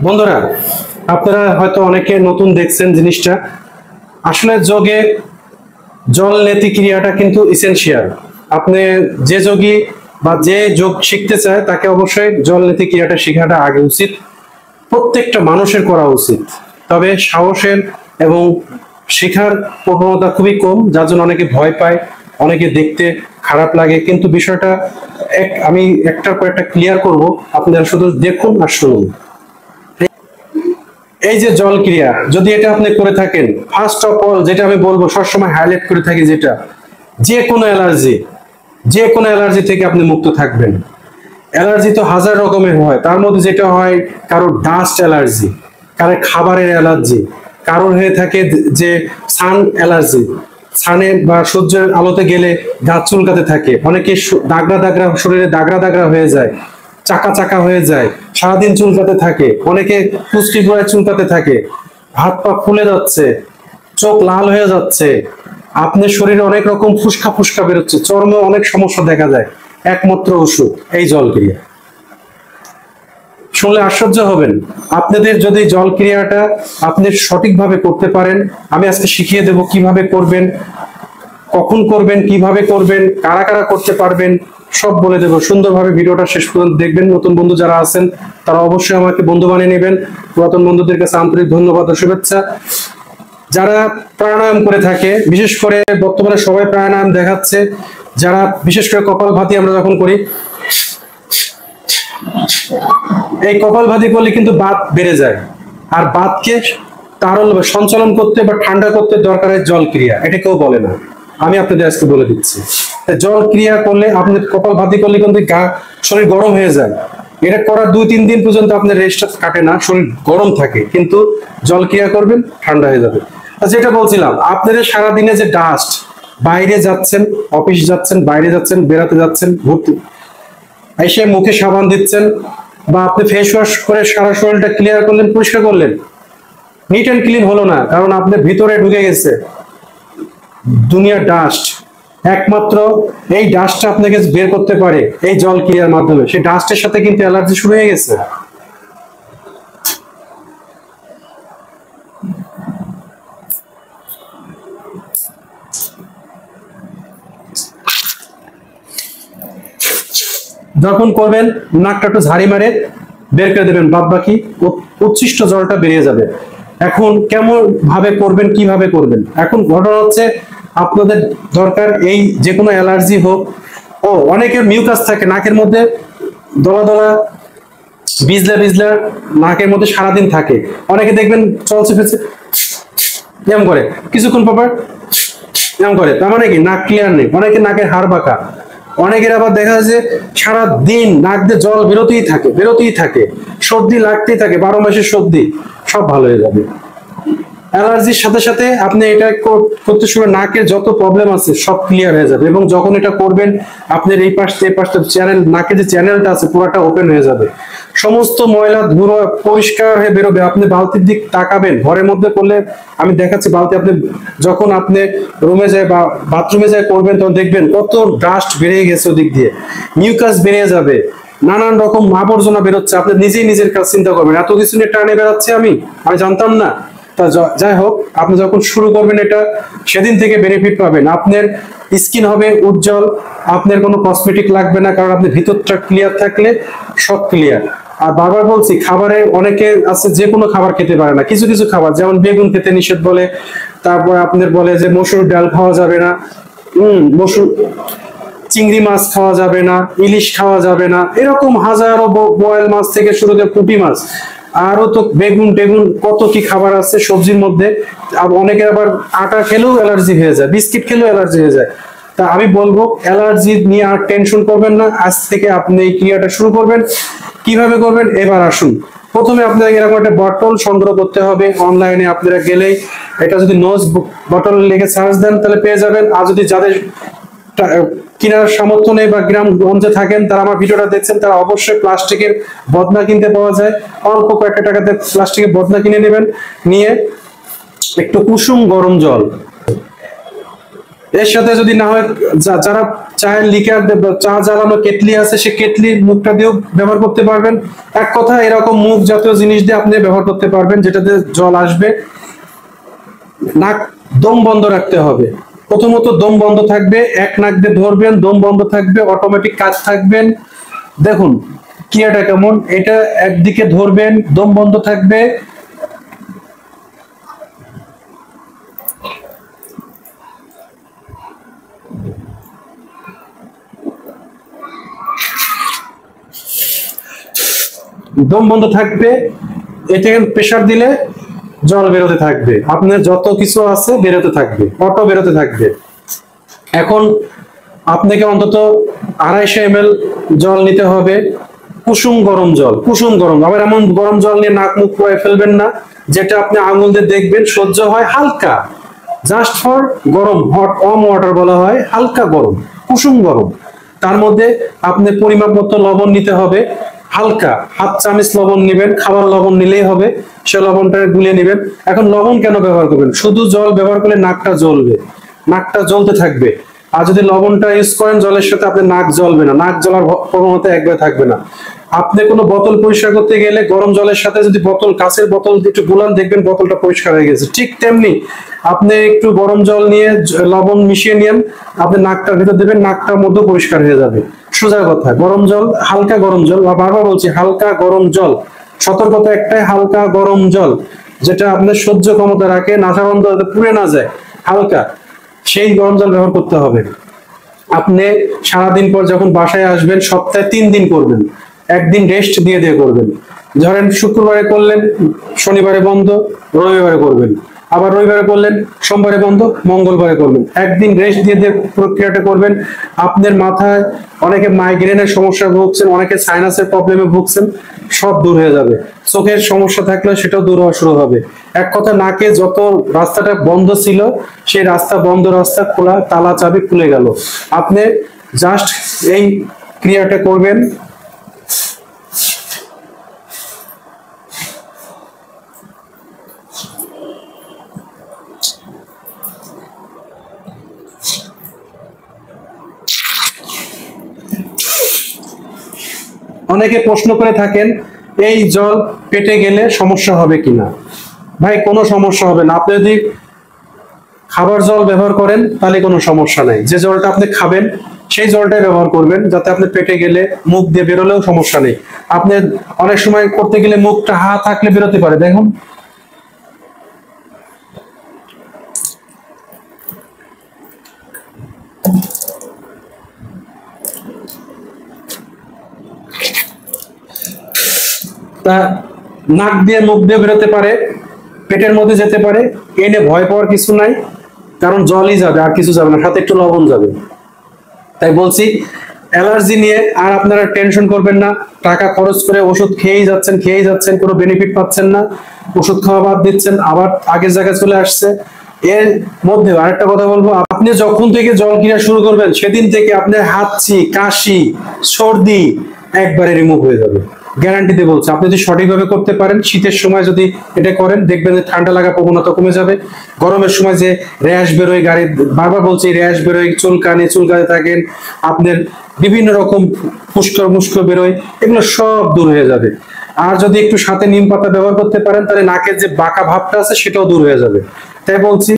বন্ধুরা, আপনারা হয়তো অনেকে নতুন দেখছেন জিনিসটা। আসলে যোগে জল নেতি ক্রিয়াটা কিন্তু এসেনশিয়াল। আপনি যে যোগী বা যে যোগ শিখতে চায় তাকে অবশ্যই জল নেতি ক্রিয়াটা শেখাটা আগে উচিত, প্রত্যেকটা মানুষের করা উচিত। তবে সাহসের এবং শেখার প্রবণতা খুবই কম, যার জন্য অনেকে ভয় পায়, অনেকে দেখতে খারাপ লাগে। কিন্তু বিষয়টা আমি একটার পর একটা ক্লিয়ার করব, আপনারা শুধু দেখুন আর শুনুন। এই যে জল ক্রিয়া যদি এটা আপনি করে থাকেন, ফার্স্ট অফ অল যেটা আমি বলবো সবসময় হাইলাইট করে থাকি, যেটা যে কোনো অ্যালার্জি থেকে আপনি মুক্ত থাকবেন। অ্যালার্জি তো হাজার রকমের হয়, তার মধ্যে যেটা হয় কারো ডাস্ট অ্যালার্জি, কারো খাবারের অ্যালার্জি, কারোর হয়ে থাকে যে সান অ্যালার্জি, সানে বা সূর্যের আলোতে গেলে দাঁত চুলকাতে থাকে, অনেকে দাগড়া শরীরে দাগড়া হয়ে যায়, চাকা চাকা হয়ে যায়, সারাদিন চুলকাতে থাকে, অনেকে পুষ্টি গোড়ায় চুলকাতে থাকে, হাত পা ফুলে যাচ্ছে, চোখ লাল হয়ে যাচ্ছে, আপনার শরীরে অনেক রকম ফুসকা বেরোচ্ছে, চর্মে অনেক সমস্যা দেখা যায়। একমাত্র ওষুধ এই জল ক্রিয়া। শুনলে আশ্চর্য হবেন। আপনাদের যদি জল ক্রিয়াটা আপনি সঠিকভাবে করতে পারেন, আমি আজকে শিখিয়ে দেব কিভাবে করবেন, কখন করবেন, কিভাবে করবেন, কারা কারা করতে পারবেন, সব বলে দেবো। সুন্দরভাবে ভিডিওটা শেষ পর্যন্ত দেখবেন। নতুন বন্ধু যারা আছেন তারা অবশ্যই আমাকে বন্ধু বানিয়ে নেবেন। পুরাতন বন্ধুদের কাছে আন্তরিক ধন্যবাদ ও শুভেচ্ছা। যারা প্রাণায়াম করে থাকে, বিশেষ করে বর্তমানে সবাই প্রাণায়াম দেখাচ্ছে, যারা বিশেষ করে কপালভাতি আমরা যখন করি, এই কপালভাতি করলে কিন্তু বাত বেড়ে যায়। আর বাতকে তারল সঞ্চালন করতে বা ঠান্ডা করতে দরকার হয় জল ক্রিয়া, এটা কেউ বলে না, আমি আপনাদের আজকে বলে দিচ্ছি। জল ক্রিয়া করলে, আপনি কপালভাতি করলে কিন্তু শরীর গরম হয়ে যায়। এটা করার 2-3 দিন পর্যন্ত আপনার রেস্ট কাটে না, শরীর গরম থাকে, কিন্তু জল ক্রিয়া করবেন ঠান্ডা হয়ে যাবে। যেটা বলছিলাম, আপনাদের সারাদিনে যে ডাস্ট, বাইরে যাচ্ছেন, অফিস যাচ্ছেন, বাইরে যাচ্ছেন, বেড়াতে যাচ্ছেন, ঘুরতে এসে মুখে সাবান দিচ্ছেন, বা আপনি ফেস ওয়াশ করে সারা শরীরটা ক্লিয়ার করলেন, পরিষ্কার করলেন, নিট অ্যান্ড ক্লিন হলো না, কারণ আপনার ভিতরে ঢুকে গেছে দুনিয়ার ডাস্ট। একমাত্র এই ডাস্টটা আপনাকে বের করতে পারে এই জল ক্রিয়ার মাধ্যমে। সেই ডাস্টের সাথে কিন্তু অ্যালার্জি শুরু হয়ে গেছে। যখন করবেন নাকটা একটু ঝাড়ি মারে বের করে দেবেন, বাদ বাকি উচ্ছিষ্ট জলটা বেরিয়ে যাবে। এখন কেমন ভাবে করবেন, কিভাবে করবেন? এখন ঘটনা হচ্ছে, আপনাদের দরকার এই যে কোনো অ্যালার্জি হোক, অনেকের মিউকাস থাকে নাকের মধ্যে, দলা দলা বিজলা নাকের মধ্যে সারাদিন থাকে। অনেকে দেখবেন চলছে ফিরছে এরকম করে, কিছুক্ষণ পর এরকম করে, তার মানে কি নাক ক্লিয়ার নেই। অনেকে নাকের হাড় বাঁকা, অনেকের আবার দেখা যায় যে সারাদিন নাক দিয়ে জল বেরোতেই থাকে, সর্দি লাগতেই থাকে, 12 মাসের সর্দি। সব ভালো হয়ে যাবে। অ্যালার্জির সাথে সাথে আপনি এটা করতে শুরু, নাকের যত প্রবলেম আছে সব ক্লিয়ার হয়ে যাবে। এবং যখন এটা করবেন, আপনার এই পাশটা চ্যানেল, নাকের যে চ্যানেলটা আছে পুরোটা ওপেন হয়ে যাবে, সমস্ত ময়লা ধুলো পরিষ্কার হয়ে বেরোবে। আপনি বালতির দিক তাকাবেন, ঘরের মধ্যে করলে আমি দেখাচ্ছি বালতি, আপনি যখন আপনি রুমে যায় বা বাথরুমে যায় করবেন, তখন দেখবেন কত ডাস্ট বেরিয়ে গেছে, ওদিক দিয়ে মিউকাস বেরিয়ে যাবে, নানান রকম আবর্জনা বেরোচ্ছে। আপনি নিজের কাজ চিন্তা করবেন, এত কিছু নিয়ে টানে বেড়াচ্ছে, আমি জানতাম না। তা যাই হোক, আপনি যখন শুরু করবেন এটা, সেদিন থেকে বেনিফিট পাবেন। আপনার স্কিন হবে উজ্জ্বল, আপনার কোনো কসমেটিক লাগবে না, কারণ আপনি ভিতরটা ক্লিয়ার থাকলে সব ক্লিয়ার। আর বারবার বলছি, খাবারে অনেকে আছে যে কোনো খাবার খেতে পারে না, কিছু কিছু খাবার, যেমন বেগুন খেতে নিষেধ বলে, তারপর আপনার বলে যে মসুর ডাল খাওয়া যাবে না, চিংড়ি মাছ খাওয়া যাবে না, ইলিশ খাওয়া যাবে না, এরকম হাজারো বোয়াল মাছ থেকে শুরু করে পুঁটি মাছ, আরো তো বেগুন কত কি খাবার আছে সবজির মধ্যে। অনেকের আবার আটা খেলেও অ্যালার্জি হয়ে যায়, বিস্কিট খেলেও অ্যালার্জি হয়ে যায়। তা আমি বলবো, অ্যালার্জি নিয়ে আর টেনশন করবেন না, আজ থেকে আপনি এই ক্রিয়াটা শুরু করবেন। কিভাবে করবেন এবার আসুন। প্রথমে আপনাদের এরকম একটা বটল সংগ্রহ করতে হবে। অনলাইনে আপনারা গেলেই এটা যদি নোজ বটল লিখে সার্চ দেন তাহলে পেয়ে যাবেন। আর যদি যাদের কেনার সামর্থ্য নেই বা গ্রামগঞ্জে থাকেন, তারা আমার ভিডিওটা দেখছেন, তারা অবশ্যই প্লাস্টিকের বদনা কিনতে পাওয়া যায়। অল্প কয়েকটা টাকাতে প্লাস্টিকের বদনা কিনে নেবেন, নিয়ে একটু কুসুম গরম জল, এর সাথে যদি না হয় যারা চায়ের লিকার চা জ্বালানো কেটলি আছে, সে কেটলির মুখটা দিয়েও ব্যবহার করতে পারবেন। এক কথা এরকম মুখ জাতীয় জিনিস দিয়ে আপনি ব্যবহার করতে পারবেন, যেটাতে জল আসবে। নাক দম বন্ধ রাখতে হবে। প্রথমত দম বন্ধ থাকবে, এক নাক দিয়ে ধরবেন, দম বন্ধ থাকবে, অটোমেটিক কাজ থাকবেন। দেখুন ক্রিয়াটা কেমন, এটা একদিকে ধরবেন, দম বন্ধ থাকবে, দম বন্ধ থাকবে, এটা প্রেসার দিলে জল বেরোতে থাকবে, আপনার যত কিছু আছে বেরোতে থাকবে, অটো বেরোতে থাকবে। এখন আপনাকে অন্তত 250 ml জল নিতে হবে, কুসুম গরম জল, কুসুম গরম। আবার এমন গরম জল নিয়ে নাক মুখ পুরাই ফেলবেন না, যেটা আপনি আঙুল দিয়ে দেখবেন সহ্য হয়, হালকা, জাস্ট ফর গরম, হট ওয়ার্ম ওয়াটার বলা হয়, হালকা গরম, কুসুম গরম। তার মধ্যে আপনি পরিমাপ মতো লবণ নিতে হবে, হালকা হাফ চামচ লবণ নেবেন, খাবার লবণ নিলেই হবে, সে লবণটা গুলিয়ে নেবেন। এখন লবণ কেন ব্যবহার করবেন? শুধু জল ব্যবহার করলে নাকটা জ্বলবে, নাকটা জ্বলতে থাকবে। আর যদি লবণটা ইউজ করেন জলের সাথে, আপনার নাক জ্বলবে না, নাক জ্বলার প্রবণতা একবারে থাকবে না। আপনি কোনো বোতল পরিষ্কার করতে গেলে গরম জলের সাথে যদি বোতল, কাঁচের বোতল একটু গুলান, দেখবেন বোতলটা পরিষ্কার হয়ে গেছে। ঠিক তেমনি আপনি একটু গরম জল নিয়ে লবণ মিশিয়ে নিন, আপনি নাকটার ভিতর দেবেন, নাকটার মধ্যে পরিষ্কার হয়ে যাবে। সোজা কথা, গরম জল, হালকা গরম জল, বা বারবার বলছি হালকা গরম জল, সতর্কতা একটাই, হালকা গরম জল, যেটা আপনার সহ্য ক্ষমতা রাখে, নাসা বন্ধ পুড়ে না যায়, হালকা, সেই গরম জল ব্যবহার করতে হবে। আপনি সারাদিন পর যখন বাসায় আসবেন, সপ্তাহে 3 দিন করবেন, একদিন রেস্ট দিয়ে দিয়ে করবেন। ধরেন শুক্রবারে করলেন, শনিবারে বন্ধ, রবিবারে করবেন, আবার রবিবারে করলেন, সোমবারে বন্ধ, মঙ্গলবারে করবেন, একদিন রেস্ট দিয়ে দিয়ে প্রক্রিয়াটা করবেন। আপনার মাথায় অনেকে মাইগ্রেনের সমস্যা ভুগছেন, অনেকে সাইনাসের প্রবলেমে ভুগছেন, সব দূর হয়ে যাবে। চোখের সমস্যা থাকলে সেটাও দূর হওয়া শুরু হবে। এক কথা, নাকে যত রাস্তাটা বন্ধ ছিল, সেই রাস্তা বন্ধ, রাস্তা খোলা, তালা চাবি খুলে গেল। আপনি জাস্ট এই ক্রিয়াটা করবেন। অনেকে প্রশ্ন করে থাকেন এই জল পেটে গেলে সমস্যা হবে কিনা। ভাই কোনো সমস্যা হবে না, আপনি যদি খাবার জল ব্যবহার করেন তাহলে কোনো সমস্যা নাই। যে জলটা আপনি খাবেন সেই জলটাই ব্যবহার করবেন, যাতে আপনি পেটে গেলে মুখ দিয়ে বেরোলেও সমস্যা নেই। আপনি অনেক সময় করতে গেলে মুখটা হা থাকলে বেরোতে পারে, দেখুন। তা নাক দিয়ে মুখ দিয়ে বেরোতে পারে, পেটের মধ্যে যেতে পারে, এনে ভয় পাওয়ার কিছু নাই, কারণ জলই যাবে, আর কিছু যাবে না, সাথে একটু লবণ যাবে। তাই বলছি, অ্যালার্জি নিয়ে আর আপনারা টেনশন করবেন না। টাকা খরচ করে ওষুধ খেয়েই যাচ্ছেন, কোনো বেনিফিট পাচ্ছেন না, ওষুধ খাওয়া বাদ দিচ্ছেন, আবার আগের জায়গায় চলে আসছে। এর মধ্যে আরেকটা কথা বলবো, আপনি যখন থেকে জল কিনা শুরু করবেন, সেদিন থেকে আপনার হাঁচি, কাশি, সর্দি একবারে রিমুভ হয়ে যাবে, গ্যারান্টি দিয়ে বলছি। আপনি যদি সঠিকভাবে করতে পারেন, শীতের সময় যদি এটা করেন, দেখবেন যে ঠান্ডা লাগা প্রবণতা কমে যাবে। গরমের সময় যে র্যাশ বেরোয়, গাড়ি বারবার বলছি র্যাশ বেরোয়, চুলকানি থাকেন, আপনার বিভিন্ন রকম ফুস্কর বেরোয়, এগুলো সব দূর হয়ে যাবে। আর যদি একটু সাথে নিম পাতা ব্যবহার করতে পারেন, তাহলে নাকের যে বাঁকা ভাবটা আছে সেটাও দূর হয়ে যাবে। তাই বলছি,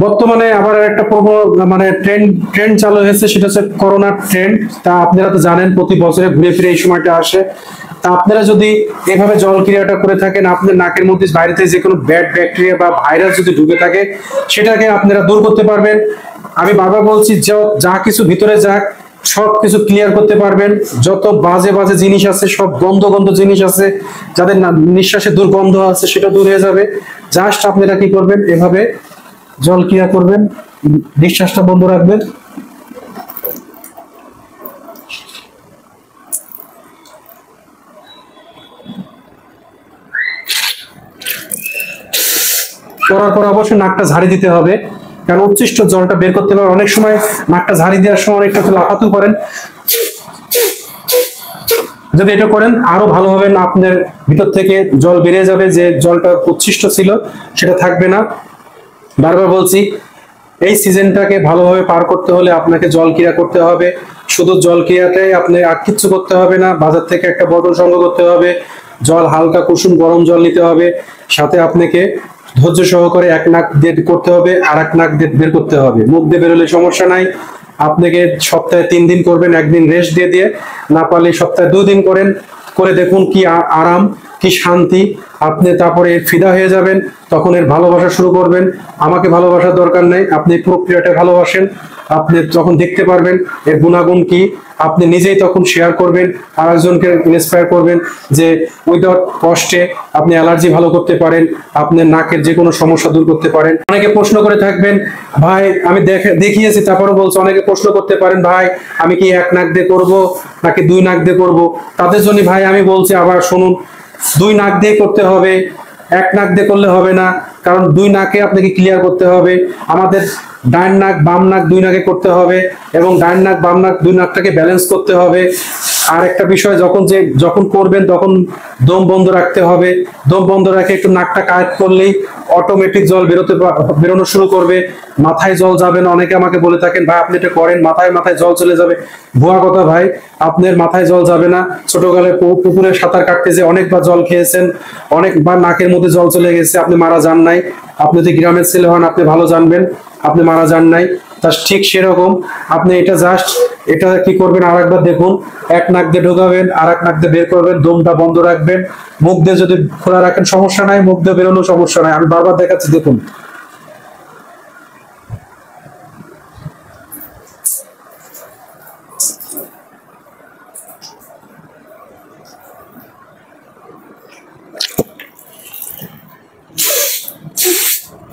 বর্তমানে আবার একটা মানে ট্রেন্ড চালু হয়েছে, সেটা হচ্ছে করোনার ট্রেন্ড। তা আপনারা তো জানেন প্রতি বছরে ঘুরে ফিরে এই সময়টা আসে। তা আপনারা যদি এভাবে জল ক্রিয়াটা করে থাকেন, আপনার নাকের মধ্যে বাইরে থেকে যে কোনো ব্যাড ব্যাকটেরিয়া বা ভাইরাস যদি ঢুকে থাকে, সেটাকে আপনারা দূর করতে পারবেন। আমি বারবার বলছি, যা কিছু ভিতরে যাক, সব কিছু ক্লিয়ার করতে পারবেন। যত বাজে বাজে জিনিস আছে, সব গন্ধ জিনিস আছে, যাদের নিঃশ্বাসে দুর্গন্ধ আছে, সেটা দূর হয়ে যাবে। জাস্ট আপনারা কি করবেন, এভাবে জল ক্রিয়া করবেন, নিঃশ্বাসটা বন্ধ রাখবেন, করার পর অবশ্যই নাকটা ঝাড়ি দিতে হবে, কারণ উচ্ছিষ্ট জলটা বের করতে পারে। অনেক সময় নাকটা ঝাড়ি দেওয়ার সময় অনেকটা লাফাতু করেন, যদি এটা করেন আরো ভালো হবে, না আপনার ভিতর থেকে জল বেরিয়ে যাবে, যে জলটা উচ্ছিষ্ট ছিল সেটা থাকবে না। বারবার বলছি, এই সিজনটাকে ভালোভাবে পার করতে হলে আপনাকে জল ক্রিয়া করতে হবে। শুধু জল ক্রিয়াটাই আপনি আর কিচ্ছু করতে হবে না। বাজার থেকে একটা বোতল সংগ্রহ করতে হবে, জল হালকা কুসুম গরম জল নিতে হবে, সাথে আপনাকে ধৈর্য সহকারে এক নাক দিয়ে করতে হবে, আর এক নাক দিয়ে বের করতে হবে। মুখ দিয়ে বেরোলে সমস্যা নাই, আপনাকে সপ্তাহে 3 দিন করবেন, একদিন রেস্ট দিয়ে দিয়ে, না পারলে সপ্তাহে 2 দিন করেন, করে দেখুন কি আরাম, কি শান্তি। আপনি তারপরে এর ফিদা হয়ে যাবেন, তখন এর ভালোবাসা শুরু করবেন। আমাকে ভালোবাসার দরকার নেই, আপনি প্রক্রিয়াটা ভালোবাসেন, আপনি যখন দেখতে পারবেন এর গুণাগুণ কি, আপনি নিজেই তখন শেয়ার করবেন, আর একজনকে ইন্সপায়ার করবেন যে উইদাউট কস্টে আপনি অ্যালার্জি ভালো করতে পারেন, আপনার নাকের যে কোনো সমস্যা দূর করতে পারেন। অনেকে প্রশ্ন করে থাকবেন, ভাই আমি দেখিয়েছি তারপরে বলছে, অনেকে প্রশ্ন করতে পারেন, ভাই আমি কি এক নাক দিয়ে করবো নাকি 2 নাক দিয়ে করবো? তাদের জন্য ভাই আমি বলছি আবার শুনুন, 2 নাক দিয়ে করতে হবে, এক নাক দিয়ে করলে হবে না, কারণ 2 নাকে আপনাকে ক্লিয়ার করতে হবে। আমাদের ডান নাক বাম নাক 2 নাকে করতে হবে, এবং ডান নাক বাম নাক 2 নাকটাকে ব্যালেন্স করতে হবে। আর একটা বিষয়, যখন করবেন তখন দম বন্ধ রাখতে হবে। দম বন্ধ রাখে একটু নাকটা কাজ করলেই অটোমেটিক জল বেরোনো শুরু করবে, মাথায় জল যাবে না। অনেকে আমাকে বলে থাকেন, ভাই আপনি এটা করেন মাথায় মাথায় জল চলে যাবে। ভুয়া কথা ভাই, আপনার মাথায় জল যাবে না। ছোটকালে পুকুরে সাঁতার কাটতে যে অনেকবার জল খেয়েছেন, অনেকবার নাকের মধ্যে জল চলে গেছে, আপনি মারা যান নাই। আপনি যদি গ্রামের ছেলে হন আপনি ভালো জানবেন, আপনি মারা যান নাই। তা ঠিক সেরকম আপনি এটা কি করবেন, আর একবার দেখুন, এক নাক দিয়ে ঢোকাবেন, আর এক নাক দিয়ে বের করবেন, দমটা বন্ধ রাখবেন। মুখ দিয়ে যদি খোলা রাখেন সমস্যা নাই, মুখ দিয়ে বেরোনো সমস্যা নাই। আমি বারবার দেখাচ্ছি, দেখুন।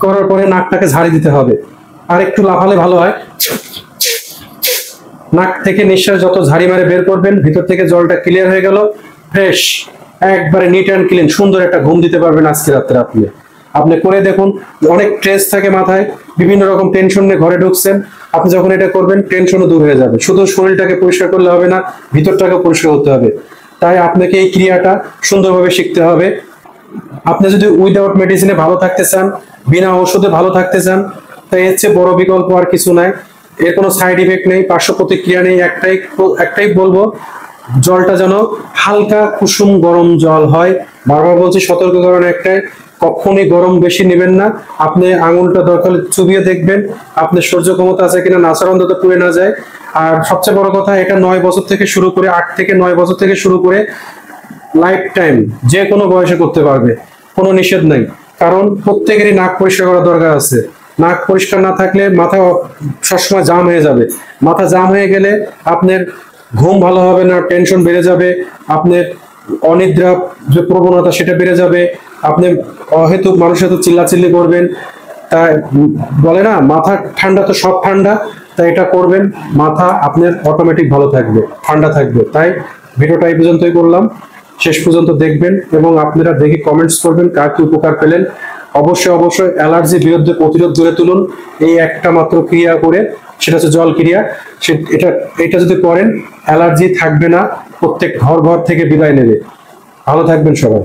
করার পরে নাকটাকে ঝাড়ি দিতে হবে, আর একটু লাফালে ভালো হয়। নাক থেকে নিঃশ্বাস যত ঝাড়ি মারে বের করবেন, ভিতর থেকে জলটা ক্লিয়ার হয়ে গেল, ফ্রেশ, একবারে নিট অ্যান্ড ক্লিন, সুন্দর একটা ঘুম দিতে পারবেন আজকে রাত্রে। আপনি করে দেখুন। অনেক স্ট্রেস থাকে মাথায়, বিভিন্ন রকম টেনশন নিয়ে ঘরে ঢুকছেন, আপনি যখন এটা করবেন টেনশনও দূর হয়ে যাবে। শুধু শরীরটাকে পরিষ্কার করলে হবে না, ভিতরটাকে পরিষ্কার করতে হবে। তাই আপনাকে এই ক্রিয়াটা সুন্দরভাবে শিখতে হবে। আপনি যদি উইদাউট মেডিসিনে ভালো থাকতে চান, বিনা ওষুধে ভালো থাকতে চান, তাই এর চেয়ে বড় বিকল্প আর কিছু নাই। এর কোনো সাইড ইফেক্ট নেই, পার্শ্ব প্রতিক্রিয়া নেই। একটাই বলবো, জলটা যেন হালকা কুসুম গরম জল হয়। বারবার বলছি, সতর্কীকরণ একটাই, কখনই গরম বেশি নেবেন না। আপনি আঙুলটা দরকার চুবিয়ে দেখবেন আপনার সহ্য ক্ষমতা আছে কিনা, নাসার অন্তত পুড়ে না যায়। আর সবচেয়ে বড় কথা, এটা 9 বছর থেকে শুরু করে, 8 থেকে 9 বছর থেকে শুরু করে লাইফ টাইম যে কোনো বয়সে করতে পারবে, কোনো নিষেধ নাই। কারণ প্রত্যেকেরই নাক পরিষ্কার করা দরকার আছে। নাক পরিষ্কার না থাকলে মাথা সবসময় জাম হয়ে যাবে। মাথা জাম হয়ে গেলে আপনার ঘুম ভালো হবে না, টেনশন বেড়ে যাবে, আপনার অনিদ্রা যে প্রবণতা সেটা বেড়ে যাবে, আপনি অহেতুক মানুষের সাথে চিল্লাচিল্লি করবেন। তাই বলে না, মাথা ঠান্ডা তো সব ঠান্ডা। তাই এটা করবেন, মাথা আপনার অটোমেটিক ভালো থাকবে, ঠান্ডা থাকবে। তাই ভিডিওটা এই পর্যন্তই করলাম, শেষ পর্যন্ত দেখবেন এবং আপনারা দেখে কমেন্টস করবেন কার কি উপকার পেলেন। অবশ্যই অ্যালার্জির বিরুদ্ধে প্রতিরোধ গড়ে তুলুন এই একটা মাত্র ক্রিয়া করে, সেটা হচ্ছে জল ক্রিয়া। এটা যদি করেন অ্যালার্জি থাকবে না, প্রত্যেক ঘর থেকে বিদায় নেবে। ভালো থাকবেন সবাই।